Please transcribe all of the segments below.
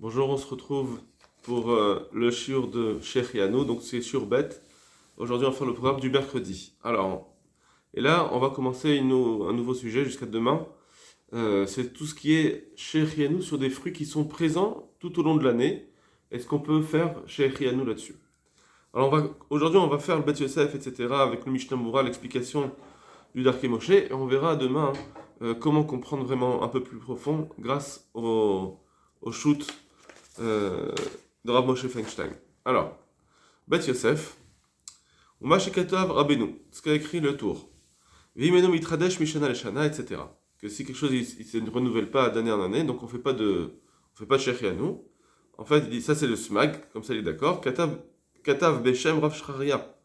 Bonjour, on se retrouve pour le shiur de Shechianu, donc c'est sur Bet. Aujourd'hui, on va faire le programme du mercredi. Et là, on va commencer un nouveau sujet jusqu'à demain. C'est tout ce qui est Shechianu sur des fruits qui sont présents tout au long de l'année. Est-ce qu'on peut faire Shechianu là-dessus? Aujourd'hui, on va faire le Bet Yosef, etc., avec le Mishnah Moura, l'explication du Darkei Moshe, et on verra demain comment comprendre vraiment un peu plus profond grâce au shoot de Rav Moshe Feinstein. Alors, Bet Yosef, Uma Shekatav Rabbeinu, ce qu'a écrit le tour. Vimenu mitradesh mishana leshana, etc. Que si quelque chose il se renouvelle pas d'année en année, donc on fait pas de Shechianu. En fait, il dit ça c'est le smag, comme ça il est d'accord. Katav Beshem Rav Shraria.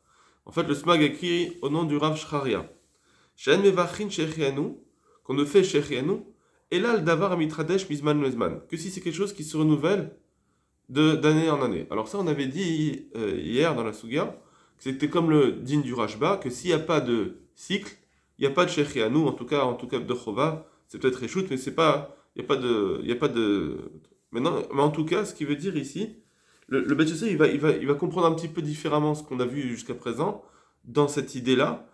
En fait, le smag écrit au nom du Rav Shraria. Shen mevachin Shechianu, qu'on ne fait Shechianu, et là le davar mitradesh mizman mezman. Que si c'est quelque chose qui se renouvelle d'année en année. Alors ça, on avait dit hier dans la Suga, que c'était comme le din du Rashba, que s'il n'y a pas de cycle, il n'y a pas de Shechianu, en tout cas de Chova, c'est peut-être Réchout, mais c'est pas, il y a pas de... Maintenant, mais en tout cas, ce qui veut dire ici, le Bet Yosef, il va comprendre un petit peu différemment ce qu'on a vu jusqu'à présent, dans cette idée-là.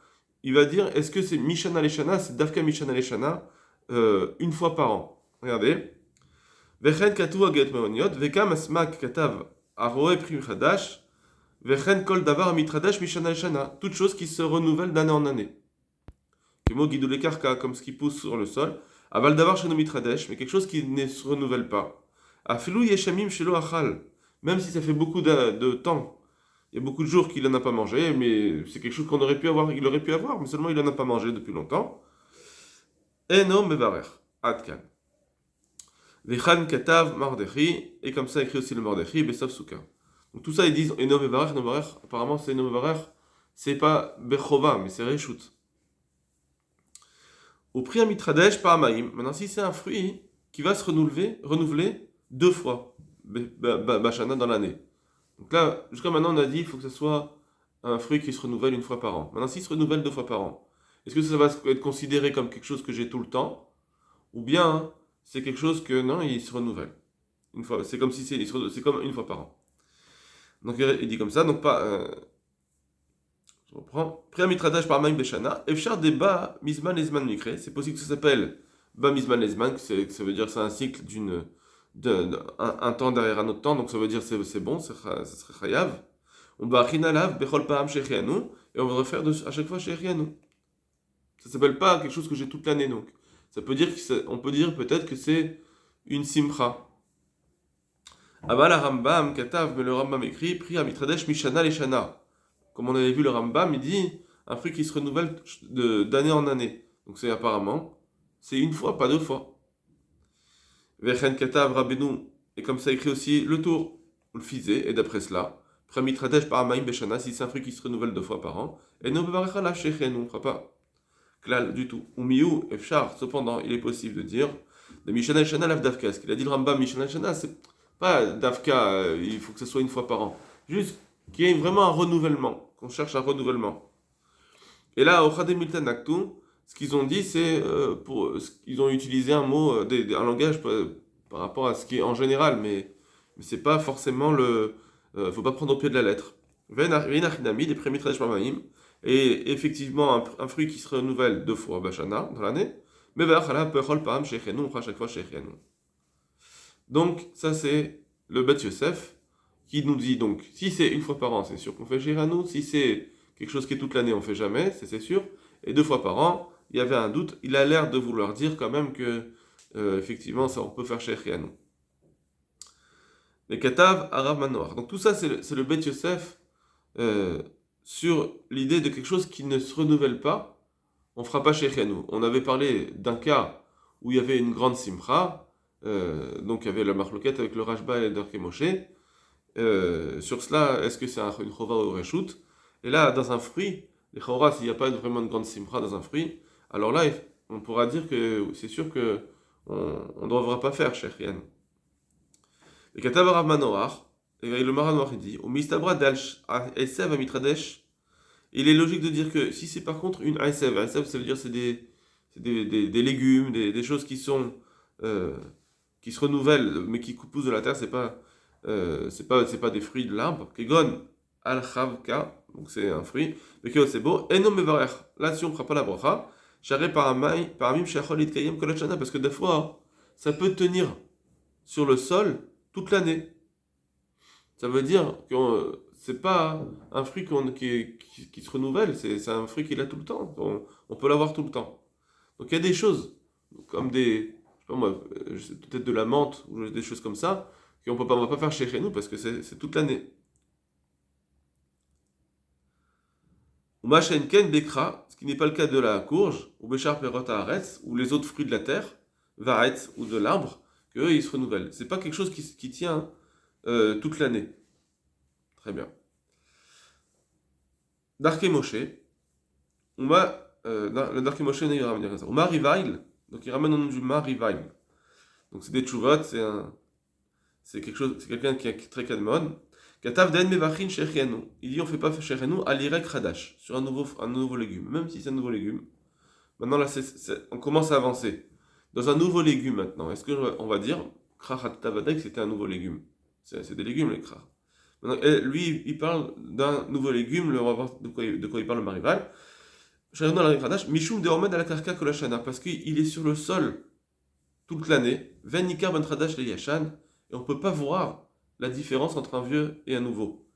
Il va dire, est-ce que c'est Mishana Leshana, c'est Dafka Mishana Leshana, une fois par an. Regardez. וכן כתוב הגט מעוניות, וכם הסמק כתב הרואה פרי מחדש, וכן כל דבר המתחדש משנה לשנה, toute chose qui se renouvelle d'année en année. כמו גידולי קרקע, comme ce qui pousse sur le sol, אבל דבר שאינו מתחדש, mais quelque chose qui ne se renouvelle pas. אפילו יש ימים שלא אכל, même si ça fait beaucoup de temps, il y a beaucoup de jours qu'il n'en a pas mangé, mais c'est quelque chose qu'on aurait pu avoir, il aurait pu avoir, mais seulement il n'en a pas mangé depuis longtemps. Eno mevarer, adkan. Vechan Katav Mardechi, et comme ça écrit aussi le Mardechi, Besav Souka. Donc tout ça ils disent Eno Mevarech, apparemment c'est Eno Mevarech, c'est pas Bechova, mais c'est Reshut. Au prix à Mitradesh par Amaïm, maintenant si c'est un fruit qui va se renouveler deux fois, Bachana dans l'année. Donc là, jusqu'à maintenant on a dit il faut que ce soit un fruit qui se renouvelle une fois par an. Maintenant s'il se renouvelle deux fois par an, est-ce que ça va être considéré comme quelque chose que j'ai tout le temps, ou bien c'est quelque chose que non, il se renouvelle. Une fois, c'est comme si c'est comme une fois par an. Donc il dit comme ça, donc pas. Je reprends. Priya mitradash par maim beshana. Efshar deba mizman lezman mikre. C'est possible que ça s'appelle ba mizman lezman, que ça veut dire que c'est un cycle un temps derrière un autre temps, donc ça veut dire c'est bon, ça serait chayav. On va achinalav bechol paam shechianu, et on va refaire à chaque fois shechianu. Ça s'appelle pas quelque chose que j'ai toute l'année donc. Ça peut dire on peut dire peut-être que c'est une simcha. Aval Rambam katav, mais le Rambam écrit pri amitradesh mishana leshana. Comme on avait vu le Rambam, il dit un fruit qui se renouvelle d'année en année. Donc c'est apparemment c'est une fois, pas deux fois. Vechen katav rabenu, et comme ça écrit aussi le tour, le fizé, et d'après cela, pri amitradesh par amaim beshana, si c'est un fruit qui se renouvelle deux fois par an, et no bevarecha la shechenu, on ne fera pas klal du tout. Ou miou, efchar, cependant, il est possible de dire de Mishana et Shana lav Davka. Ce qu'il a dit le Rambam, Mishana et Shana, c'est pas Davka, il faut que ce soit une fois par an. Juste qu'il y ait vraiment un renouvellement, qu'on cherche un renouvellement. Et là, au Chadem Miltan Aktu, ce qu'ils ont dit, c'est ils ont utilisé un mot, un langage par rapport à ce qui est en général, mais c'est pas forcément faut pas prendre au pied de la lettre. Veinachinami, des prémitres Mamaim. Et effectivement, un fruit qui se renouvelle deux fois Bashana dans l'année, mais on fera chaque fois Shechianu. Donc, ça c'est le Bet Yosef qui nous dit donc, si c'est une fois par an, c'est sûr qu'on fait Shechianu, si c'est quelque chose qui est toute l'année, on fait jamais, c'est sûr, et deux fois par an, il y avait un doute, il a l'air de vouloir dire quand même que, effectivement, ça on peut faire Shechianu. Les Katav, Arav Manoar. Donc tout ça c'est le Bet Yosef, sur l'idée de quelque chose qui ne se renouvelle pas, on ne fera pas Shechianu. On avait parlé d'un cas où il y avait une grande simcha, donc il y avait la marloquette avec le Rashba et le Darkei Moshe. Sur cela, est-ce que c'est une chova ou reshoot? Et là, dans un fruit, les chora, s'il n'y a pas vraiment une grande simcha dans un fruit, alors là, on pourra dire que c'est sûr que on ne devra pas faire Shechianu. Et Katav Rav Manoach, et le Maranoach il dit, au mistabra d'Alsh Esev à Mitradesh, il est logique de dire que si c'est par contre une Esev, Esev ça veut dire c'est des légumes, des choses qui sont qui se renouvellent, mais qui poussent de la terre, c'est pas des fruits de l'arbre. Kegon al-chavka, donc c'est un fruit. Mais que c'est beau. Eno mevarer. Là-dessus, on ne fera pas la bracha. Charé paramim shachol itkayem kol hashana, parce que des fois, ça peut tenir sur le sol toute l'année. Ça veut dire que c'est pas un fruit qui se renouvelle, c'est un fruit qui est là tout le temps. On peut l'avoir tout le temps. Donc il y a des choses, comme je sais pas moi, peut-être de la menthe ou des choses comme ça, on va pas faire chez nous parce que c'est toute l'année. Ou machenken bekra, ce qui n'est pas le cas de la courge, ou béchar perot haaretz, ou les autres fruits de la terre, varetz ou de l'arbre, qu'eux ils se renouvellent. C'est pas quelque chose qui tient toute l'année. Très bien. Darke Moshe, le Darke Moshe il ramène ça. Uma Rivail, donc il ramène au nom du Marivail. Donc c'est des tchouvot, c'est quelqu'un qui est très kadmon. Katav den mevachin shechenu. Il dit on fait pas shechenu à l'irek hadash, sur un nouveau légume, même si c'est un nouveau légume. Maintenant là on commence à avancer. Dans un nouveau légume maintenant, est-ce qu'on va dire krachat tavadek c'était un nouveau légume? C'est des légumes les krach. Lui, il parle d'un nouveau légume, on va voir de quoi il parle le Marival. Mishum de Omed à la Karka Kolashana, parce qu'il est sur le sol toute l'année, Venikar Ben Tradash le Yashan, et on ne peut pas voir la différence entre un vieux et un nouveau.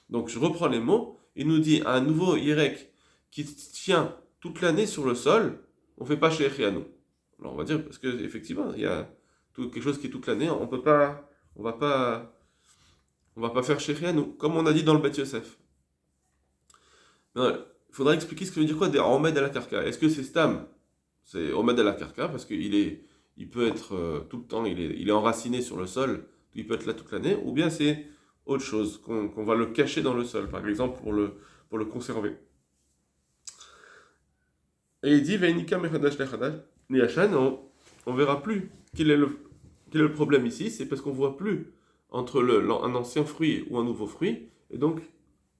Donc je reprends les mots, il nous dit un nouveau Yerek qui tient toute l'année sur le sol, on ne fait pas chez Echianou. Alors on va dire, parce qu'effectivement, il y a quelque chose qui est toute l'année, on va pas faire chérir nous, comme on a dit dans le Beth Yosef. Il faudra expliquer ce que veut dire quoi des Omed à la Karka. Est-ce que c'est Stam? C'est Omed à la Karka parce il peut être tout le temps, il est enraciné sur le sol, il peut être là toute l'année, ou bien c'est autre chose, qu'on va le cacher dans le sol, par exemple pour le conserver. Et il dit Veinika mechadash lechadash niyashan, on verra plus quel est le problème ici, c'est parce qu'on voit plus entre un ancien fruit ou un nouveau fruit, et donc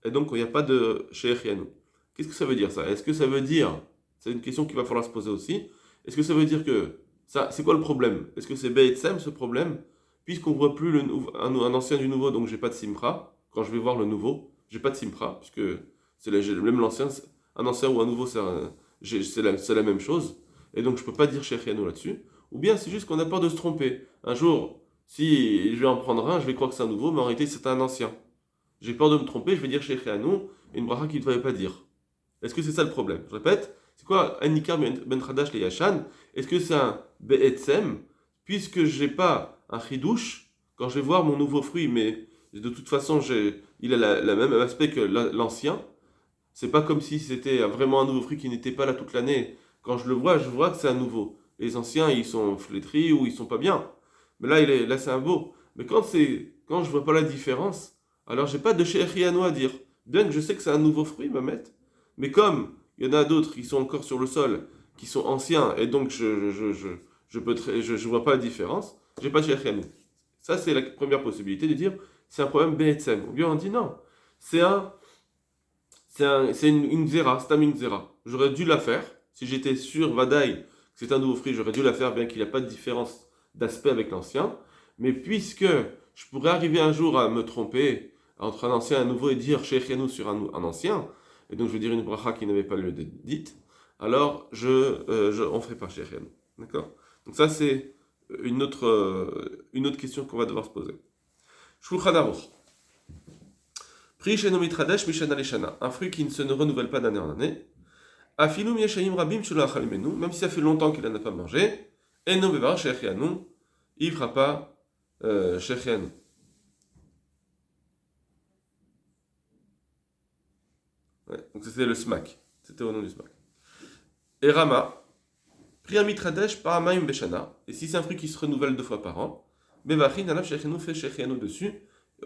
il n'y a pas de she'echianu. Qu'est-ce que ça veut dire ça? Est-ce que ça veut dire, c'est une question qu'il va falloir se poser aussi, est-ce que ça veut dire que, c'est quoi le problème? Est-ce que c'est Be'etzem ce problème? Puisqu'on voit plus un ancien du nouveau, donc j'ai pas de simra, quand je vais voir le nouveau, j'ai pas de simra, puisque même l'ancien, un ancien ou un nouveau, c'est la même chose, et donc je peux pas dire she'echianu là-dessus, ou bien c'est juste qu'on a peur de se tromper. Un jour, si je vais en prendre un, je vais croire que c'est un nouveau, mais en réalité c'est un ancien. J'ai peur de me tromper, je vais dire Shecheanu, une bracha qu'il ne fallait pas dire. Est-ce que c'est ça le problème? Je répète, c'est quoi Anikar ben Tradash le Yashan? Est-ce que c'est un Be'etzem? Puisque j'ai pas un chidouche, quand je vais voir mon nouveau fruit, mais de toute façon il a le même aspect que l'ancien, c'est pas comme si c'était vraiment un nouveau fruit qui n'était pas là toute l'année. Quand je le vois, je vois que c'est un nouveau. Les anciens, ils sont flétris ou ils sont pas bien. Mais là c'est un beau. Mais quand je vois pas la différence, alors j'ai pas de she'echianu à dire. Bien que je sais que c'est un nouveau fruit, Mamet. Mais comme il y en a d'autres qui sont encore sur le sol, qui sont anciens, et donc je vois pas la différence, j'ai pas de she'echianu. Ça c'est la première possibilité de dire c'est un problème be'etzem. Ou bien on dit non, c'est une zera, c'est une zera. J'aurais dû la faire si j'étais sûr, Vadaï, que c'est un nouveau fruit, j'aurais dû la faire bien qu'il n'y a pas de différence d'aspect avec l'ancien. Mais puisque je pourrais arriver un jour à me tromper entre un ancien et un nouveau et dire Shechianu sur un ancien, et donc je veux dire une bracha qui n'avait pas lieu d'être dite, alors on ne ferait pas Shechianu. D'accord? Donc ça c'est une autre question qu'on va devoir se poser. Shulchan Aruch. Pri sheno mitradesh mishana leshana. Un fruit qui ne se renouvelle pas d'année en année. Afilum yeshayim rabim shelo achalimenu. Même si ça fait longtemps qu'il n'en a pas mangé. Eno bevar shechianu. Il ne fera pas shechianu. Ouais, donc c'était le smack. C'était au nom du smack. Et Rama. Pri mitradesh paramaim beshana. Et si c'est un fruit qui se renouvelle 2 fois par an. Bevachin alav shechianu fait shechianu dessus.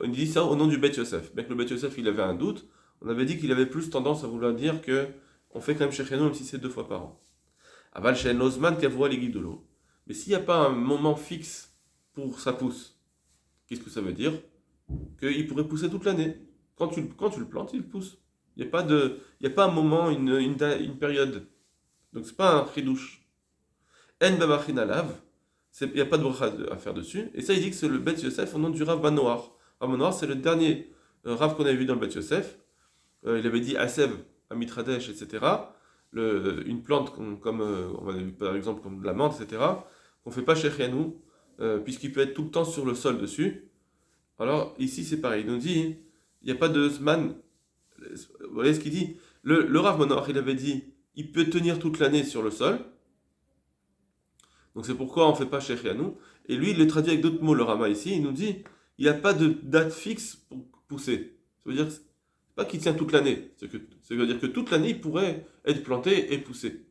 On dit ça au nom du Beth Yosef. Bien que le Beth Yosef il avait un doute, on avait dit qu'il avait plus tendance à vouloir dire que on fait quand même Shechianu même si c'est 2 fois par an. Aval Shechen Ozman Kavua les de l'eau. Mais s'il n'y a pas un moment fixe pour sa pousse, qu'est-ce que ça veut dire? Qu'il pourrait pousser toute l'année. Quand tu le plantes, il pousse. Il n'y a pas un moment, une période. Donc c'est pas un chidouche. En babachin alav, Il n'y a pas de bracha à faire dessus. Et ça, il dit que c'est le Bet Yosef au nom du Rav Manoar. Rav Manoar, c'est le dernier Rav qu'on avait vu dans le Bet Yosef. Il avait dit Asev, Amitradesh, etc. Une plante comme on va par exemple comme de la menthe, etc. Qu'on ne fait pas chez Rianou, puisqu'il peut être tout le temps sur le sol dessus. Alors ici, c'est pareil. Il nous dit il n'y a pas de Zman. Vous voyez ce qu'il dit? Le Rav Manoar, il avait dit il peut tenir toute l'année sur le sol. Donc c'est pourquoi on ne fait pas Sheikh Yanou. Et lui, il le traduit avec d'autres mots, le Rama ici. Il nous dit il n'y a pas de date fixe pour pousser. Ça veut dire pas qu'il tient toute l'année. Ça veut dire que toute l'année, il pourrait être planté et pousser.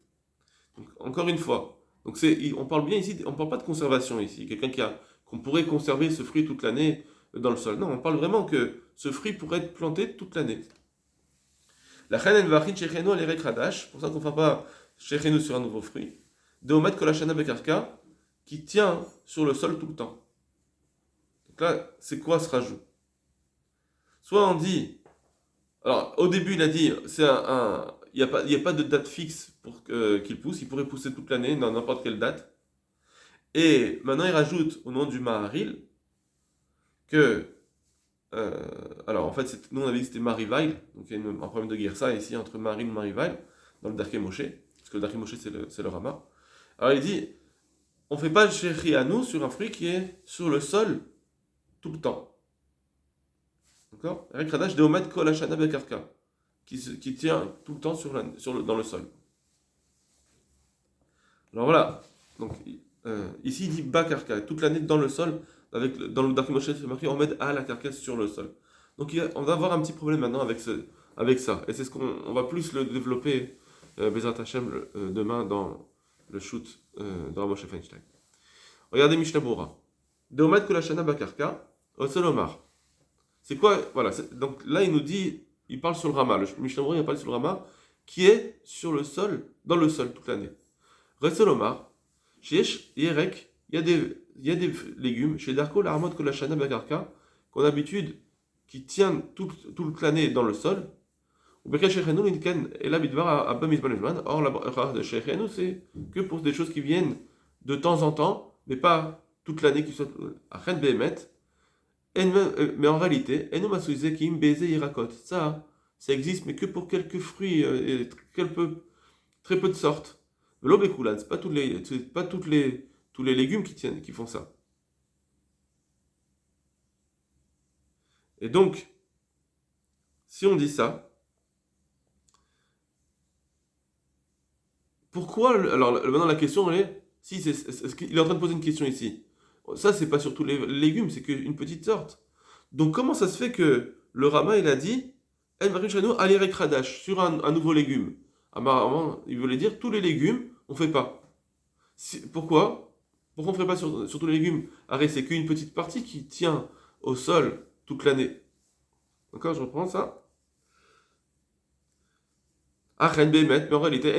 Donc, encore une fois. Donc on parle bien ici, on ne parle pas de conservation ici. Quelqu'un qu'on pourrait conserver ce fruit toute l'année dans le sol. Non, on parle vraiment que ce fruit pourrait être planté toute l'année. La Khanen Vachin Sheikh Yanou al Radash. Pour ça qu'on ne fera pas Sheikh Yanou sur un nouveau fruit. Deomet Kolashana Bekarka, qui tient sur le sol tout le temps. Donc là, c'est quoi ce rajout? Soit on dit, alors au début il a dit, il n'y a pas de date fixe pour qu'il pousse, il pourrait pousser toute l'année dans n'importe quelle date. Et maintenant il rajoute au nom du Maharil que, alors en fait nous on avait dit que c'était Marivail, donc il y a un problème de guerre ici entre Maharil et Marivail dans le Darkei Moshe, parce que le Darkei Moshe c'est le Rama. Alors il dit, on ne fait pas chéri à nous sur un fruit qui est sur le sol tout le temps. D'accord? Avec Radash de Omad Kol Hashana Bekarka, qui tient tout le temps dans le sol. Alors voilà, donc ici il dit Bakarka, toute l'année dans le sol, dans le Darkei Moshe c'est marqué on met à la carcasse sur le sol. Donc on va avoir un petit problème maintenant avec ça, et c'est ce qu'on va plus le développer Bezrat Hashem demain dans le shoot de Ramoshe Feinstein. Regardez Mishnah Bora. Deomat Kolashana Bakarka, Oselomar. C'est quoi? Voilà, donc là il nous dit, il parle sur le Rama. Le Mishnah Bora il parle sur le Rama qui est sur le sol, dans le sol toute l'année. Reselomar, chez Yerek, il y a des légumes, chez Darko, la Ramot Kolashana Bakarka, qu'on a l'habitude, qui tiennent toute l'année dans le sol. Or, la bracha de Sheikhenu, c'est que pour des choses qui viennent de temps en temps, mais pas toute l'année qui soit Achen Behemet. Mais en réalité, ça existe, mais que pour quelques fruits et très peu de sortes. C'est pas tous les légumes qui font ça. Et donc, si on dit ça, pourquoi alors maintenant la question elle est si est-ce qu'il est en train de poser une question ici. Ça c'est pas sur tous les légumes, c'est qu'une petite sorte. Donc comment ça se fait que le Rama il a dit El Marim Shano Alirek Radash sur un nouveau légume. Apparemment, il voulait dire tous les légumes, on fait pas. Pourquoi on ne ferait pas sur tous les légumes? Arrête, c'est qu'une petite partie qui tient au sol toute l'année. D'accord, je reprends ça. Mais en réalité,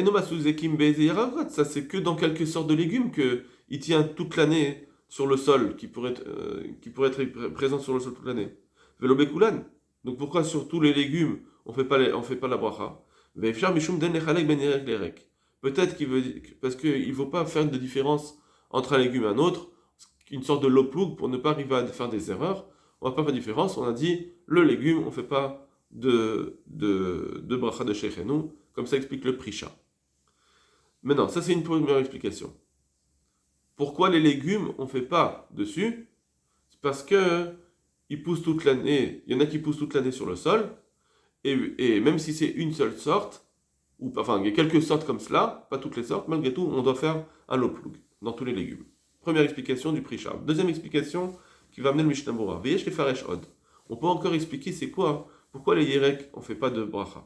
ça c'est que dans quelques sortes de légumes qu'il tient toute l'année sur le sol, qui pourrait être présent sur le sol toute l'année. Velobekulan. Donc pourquoi sur tous les légumes on fait pas la bracha? Peut-être parce qu'il ne faut pas faire de différence entre un légume et un autre, une sorte de loploug pour ne pas arriver à faire des erreurs. On ne va pas faire de différence. On a dit le légume, on ne fait pas de bracha de Sheikhenu. Comme ça explique le Prisha. Maintenant, ça c'est une première explication. Pourquoi les légumes, on ne fait pas dessus? C'est parce que ils poussent toute l'année. Il y en a qui poussent toute l'année sur le sol. Et même si c'est une seule sorte, enfin il y a quelques sortes comme cela, pas toutes les sortes, malgré tout, on doit faire un loploug dans tous les légumes. Première explication du Prisha. Deuxième explication qui va amener le Mishnah Bora. Veyesh les faresh od. On peut encore expliquer c'est quoi, pourquoi les yerek, on ne fait pas de bracha.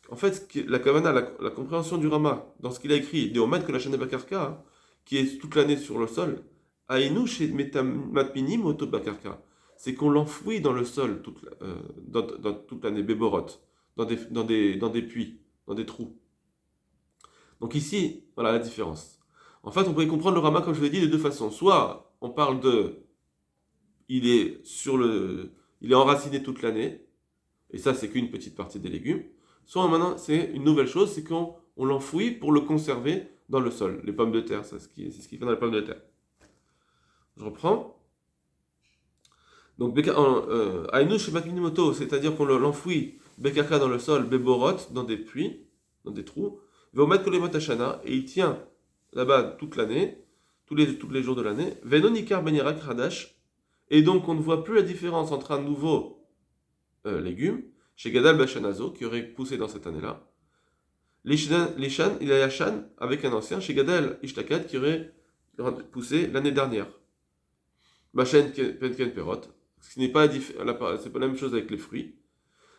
En fait, la kavana, la compréhension du Rama, dans ce qu'il a écrit, de Omad que la Shana Bakarka, qui est toute l'année sur le sol, Aïnou chez Matminim Oto Bakarka, c'est qu'on l'enfouit dans le sol dans toute l'année, Béborot, dans des puits, dans des trous. Donc ici, voilà la différence. En fait, on peut comprendre le Rama, comme je l'ai dit, de deux façons. Soit on parle il est enraciné toute l'année, et ça c'est qu'une petite partie des légumes. Soit maintenant c'est une nouvelle chose, c'est qu'on l'enfouit pour le conserver dans le sol. Les pommes de terre, c'est ce qui fait dans les pommes de terre. Je reprends. Donc, Ainu Shemat Minimoto, c'est-à-dire qu'on l'enfouit, Bekaka dans le sol, Beborot, dans des puits, dans des trous, Veomet Kolemot Hashana, et il tient là-bas toute l'année, tous les jours de l'année, Venonikar Benirak Radash, et donc on ne voit plus la différence entre un nouveau légume, chez Gadal Bashanazo, qui aurait poussé dans cette année-là, Lishan, il a Yashan, avec un ancien, chez Gadal Ishtakat, qui aurait poussé l'année dernière. Bashen Penken Perot, ce qui n'est pas c'est pas la même chose avec les fruits.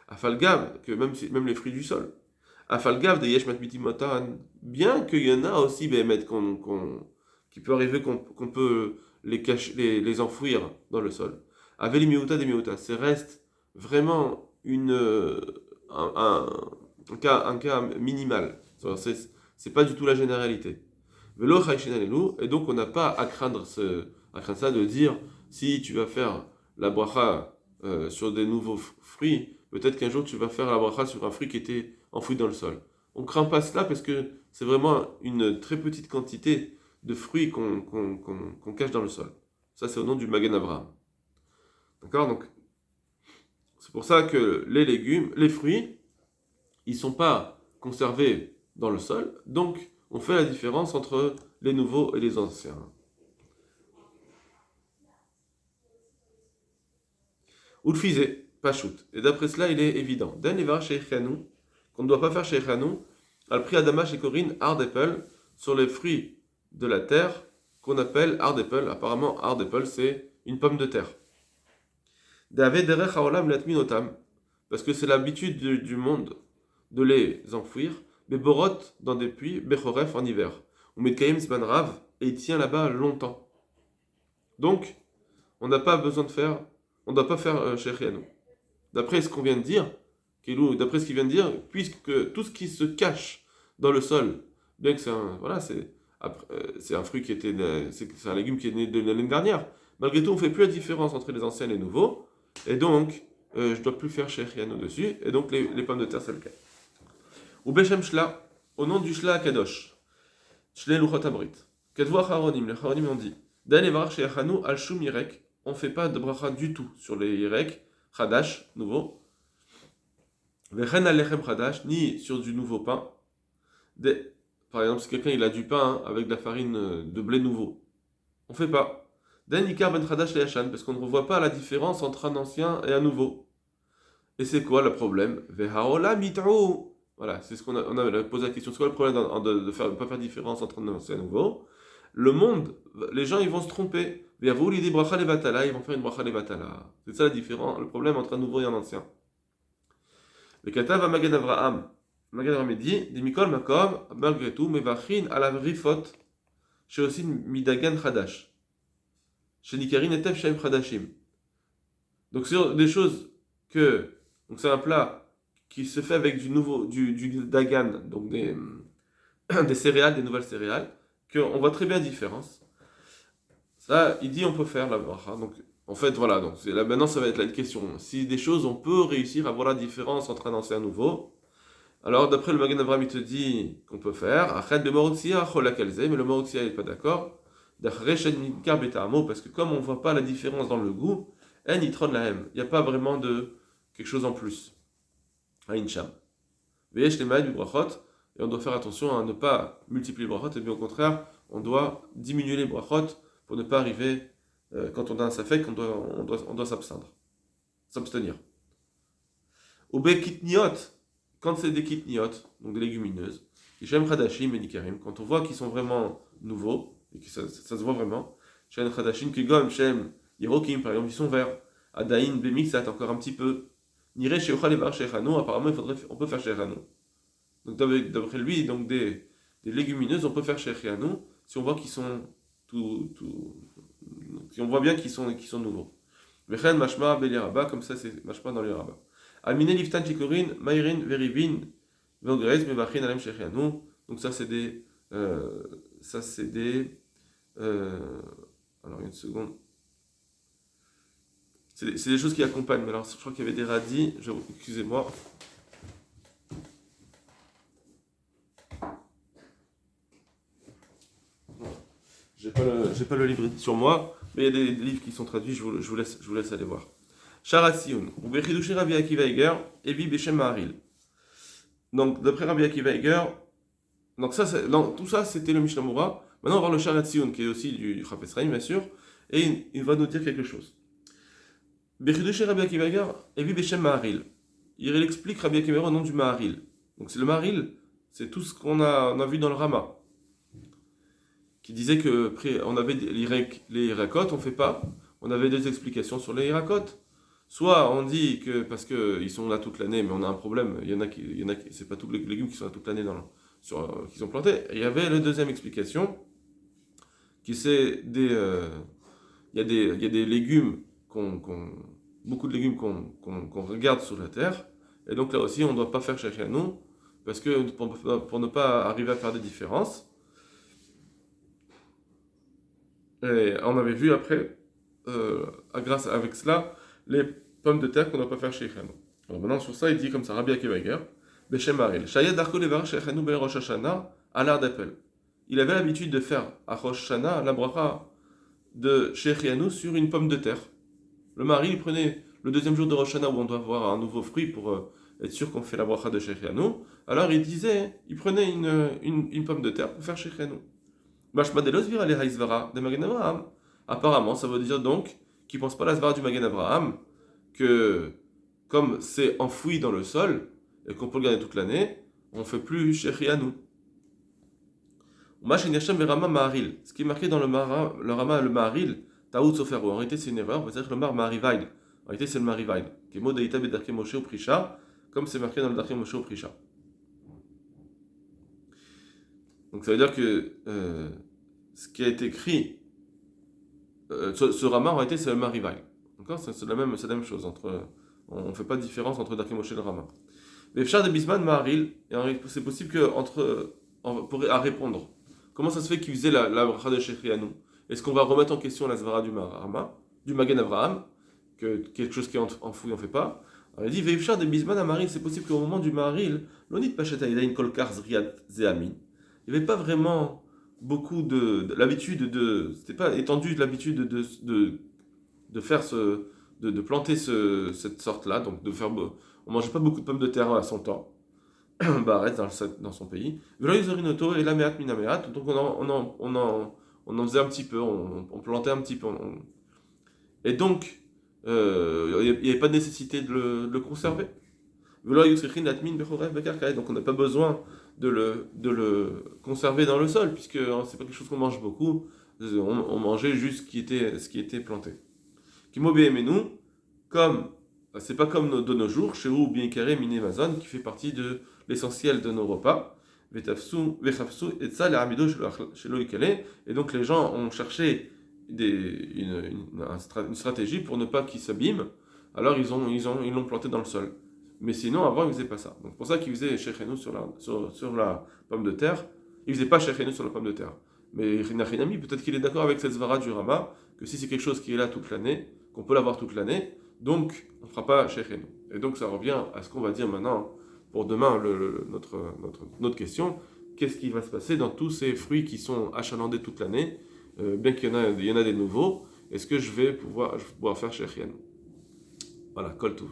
Afalgav, que même les fruits du sol. Afalgav de Yesh Matmitimotan, bien qu'il y en a aussi, Behemet, qui peut arriver qu'on peut les cacher, les enfouir dans le sol. Aveli Miuta des Miuta, c'est reste vraiment un cas minimal. C'est pas du tout la généralité. Velo Chayshinalelu, et donc on n'a pas à craindre ça de dire si tu vas faire la bracha sur des nouveaux fruits, peut-être qu'un jour tu vas faire la bracha sur un fruit qui était enfoui dans le sol. On ne craint pas cela parce que c'est vraiment une très petite quantité de fruits qu'on cache dans le sol. Ça, c'est au nom du Magen Avraham. D'accord? Donc, c'est pour ça que les fruits, ils ne sont pas conservés dans le sol. Donc, on fait la différence entre les nouveaux et les anciens. Ou le fisé, pas shoot. Et d'après cela, il est évident. Dan Evar Sheikhanou, qu'on ne doit pas faire Sheikhanou, al prix Adama chez Corinne, hard apple, sur les fruits de la terre, qu'on appelle hard apple. Apparemment, hard apple, c'est une pomme de terre. David Derech Haolam Latmin Otam, parce que c'est l'habitude du monde de les enfouir, Beborot dans des puits, Bechoref en hiver. Ou Metkaim Zman Rav, et il tient là-bas longtemps. Donc, on n'a pas besoin de faire. On ne doit pas faire Shechianu. D'après ce qu'on vient de dire, d'après ce qu'il vient de dire, puisque tout ce qui se cache dans le sol, bien que c'est un fruit qui était, c'est un légume qui est né de l'année dernière, malgré tout, on ne fait plus la différence entre les anciens et les nouveaux, et donc, je ne dois plus faire Shechianu dessus, et donc les pommes de terre, c'est le cas. Ou Beshem Shla, au nom du Shla Kadosh, Shle Luchot Abrit, Kedvoach Haronim, les Haronim ont dit, Dan Evar Shechianu al Shum Yirek, on ne fait pas de bracha du tout sur les Yirek, Chadash, nouveau. Vechen alechem Chadash, ni sur du nouveau pain. Par exemple, si quelqu'un il a du pain avec de la farine de blé nouveau, on ne fait pas. Den Ikar ben Chadash le Yashan, parce qu'on ne revoit pas la différence entre un ancien et un nouveau. Et c'est quoi le problème? Vehaola mitrou. Voilà, c'est ce qu'on a posé la question. C'est quoi le problème de ne pas faire différence entre un ancien et un nouveau? Le monde, les gens ils vont se tromper. Ils vont faire une bracha levatala. C'est ça la différence, le problème entre un nouveau et un ancien. Le katav à Magen Avraham. Magen Avraham dit, des mikol makom, malgré tout, mevachin à la rifot, chez aussi midagan chadash. Chez nikarin etev shaim chadashim. Donc c'est des choses donc c'est un plat qui se fait avec du dagan, donc des céréales, des nouvelles céréales, qu'on voit très bien la différence. Ça, il dit on peut faire la bracha. Donc, en fait, voilà. Donc, là, maintenant, ça va être la question. Si des choses, on peut réussir à voir la différence entre un ancien et un nouveau. Alors, d'après le Magen Avraham, il te dit qu'on peut faire. Achet le Morotsia, Cholakalze, mais le Morotsia, il n'est pas d'accord. Parce que comme on ne voit pas la différence dans le goût, en itron lahem. Il n'y a pas vraiment de quelque chose en plus. Aïncham. Veyesh les maïs du brachot. Et on doit faire attention à ne pas multiplier les brachot. Et bien au contraire, on doit diminuer les brachot pour ne pas arriver, quand on a un safek, on doit s'abstenir. Ou bekitniot, quand c'est des kitniot, donc des légumineuses, Shem Khadashim et Nikarim, quand on voit qu'ils sont vraiment nouveaux, et que ça se voit vraiment, Shem Khadashim, Kigom, Shem, Yerokim, par exemple, ils sont verts, Adain, Bemixat, encore un petit peu, Nire Sheochal et Bar Shechano, apparemment on peut faire Shechano. Donc d'après lui, donc des légumineuses, on peut faire Shechano, si on voit qu'ils sont si on voit bien qu'ils sont nouveaux. Vechen mashma beliraba, comme ça c'est mashma dans l'iraba. Amine liftan chikorin, mairin verivin, vogrez mevachin alem shechianu. Donc ça c'est des alors une seconde. C'est des choses qui accompagnent. Mais alors je crois qu'il y avait des radis. Excusez-moi. j'ai pas le livre sur moi, mais il y a des livres qui sont traduits, je vous laisse aller voir. Sharasioun, ou Bechidushi Rabbi Akiva Eger, Evi Beshem Maharil. Donc, d'après Rabbi Akiva Eger, donc tout ça, c'était le Mishnah Moura. Maintenant, on va voir le Sharasioun, qui est aussi du Chafetz Chaim, bien sûr, et il va nous dire quelque chose. Bechidushi Rabbi Akiva Eger, Evi Beshem Maharil. Il explique Rabbi Akiva Eger au nom du Maharil. Donc, c'est le Maharil, c'est tout ce qu'on a vu dans le Rama, qui disait que on avait les Hirakot, on fait pas. On avait des explications sur les Hirakot. Soit on dit que parce qu'ils sont là toute l'année, mais on a un problème. Il y en a c'est pas tous les légumes qui sont là toute l'année qui sont plantés. Et il y avait la deuxième explication, qui c'est il y a des légumes beaucoup de légumes qu'on regarde sur la terre. Et donc là aussi, on ne doit pas faire chercher à nous, parce que pour ne pas arriver à faire des différences. Et on avait vu après, grâce avec cela, les pommes de terre qu'on ne doit pas faire chez Chano. Alors maintenant sur ça, il dit comme ça, Rabbi Akiva Eger, Beshem Maril, Shayad Darko Levar chez Chano ben Rosh Hashanah, à l'art d'appel. Il avait l'habitude de faire à Rosh Hashanah la bracha de chez Chano sur une pomme de terre. Le mari, il prenait le deuxième jour de Rosh Hashanah où on doit avoir un nouveau fruit pour être sûr qu'on fait la bracha de chez Chano. Alors il prenait une pomme de terre pour faire chez Chano. Apparemment, ça veut dire donc qu'il ne pense pas à la svara du Magen Avraham, que comme c'est enfoui dans le sol et qu'on peut le garder toute l'année, on ne fait plus Shechianu. Ce qui est marqué dans le Rama, le Maharil, Taout Soferou. En réalité, c'est une erreur, on va dire que le Mar Marivail. En réalité, c'est le Marivail, qui est mot d'Aïta Bedarke Moshe ou Prisha, comme c'est marqué dans le Darke Moshe ou Prisha. Donc ça veut dire que ce qui a été écrit, ce Rama en réalité c'est le Marivail. D'accord, c'est la même chose. On ne fait pas de différence entre Darke Moshe et le Rama. Les Fshar de Bisman Maharil, c'est possible que à répondre. Comment ça se fait qu'il faisait la bracha de Shechianu? Est-ce qu'on va remettre en question la svara du Magen Avraham, que quelque chose qui est enfoui on ne fait pas? Alors, il dit Veifshar de Bisman à Maharil, c'est possible qu'au moment du Maharil, l'onit Pachet Aïdaïn Kolkar Zriat Zeamin. Il n'y avait pas vraiment beaucoup de l'habitude c'était pas étendu de l'habitude de faire de planter cette sorte-là, donc on mangeait pas beaucoup de pommes de terre à son temps, Baretz dans son pays. Et la meat minameat, donc on en faisait un petit peu, on plantait un petit peu, et donc il n'y avait pas de nécessité de le conserver. Donc on n'a pas besoin de le conserver dans le sol, puisque c'est pas quelque chose qu'on mange beaucoup, on mangeait juste ce qui était planté. Kimobéemenu, c'est pas comme de nos jours, chez ou bien carré miné mazon, qui fait partie de l'essentiel de nos repas. Et donc les gens ont cherché une stratégie pour ne pas qu'il s'abîme, alors ils l'ont planté dans le sol. Mais sinon, avant, ils ne faisaient pas ça. Donc, c'est pour ça qu'ils faisaient Shechianu sur la pomme de terre. Ils ne faisaient pas Shechianu sur la pomme de terre. Mais Rinachinami, peut-être qu'il est d'accord avec cette svara du Rama, que si c'est quelque chose qui est là toute l'année, qu'on peut l'avoir toute l'année, donc on ne fera pas Shechianu. Et donc, ça revient à ce qu'on va dire maintenant, pour demain, notre question. Qu'est-ce qui va se passer dans tous ces fruits qui sont achalandés toute l'année, bien qu'il y en a des nouveaux, est-ce que je vais pouvoir faire Shechianu? Voilà, Kol Tov.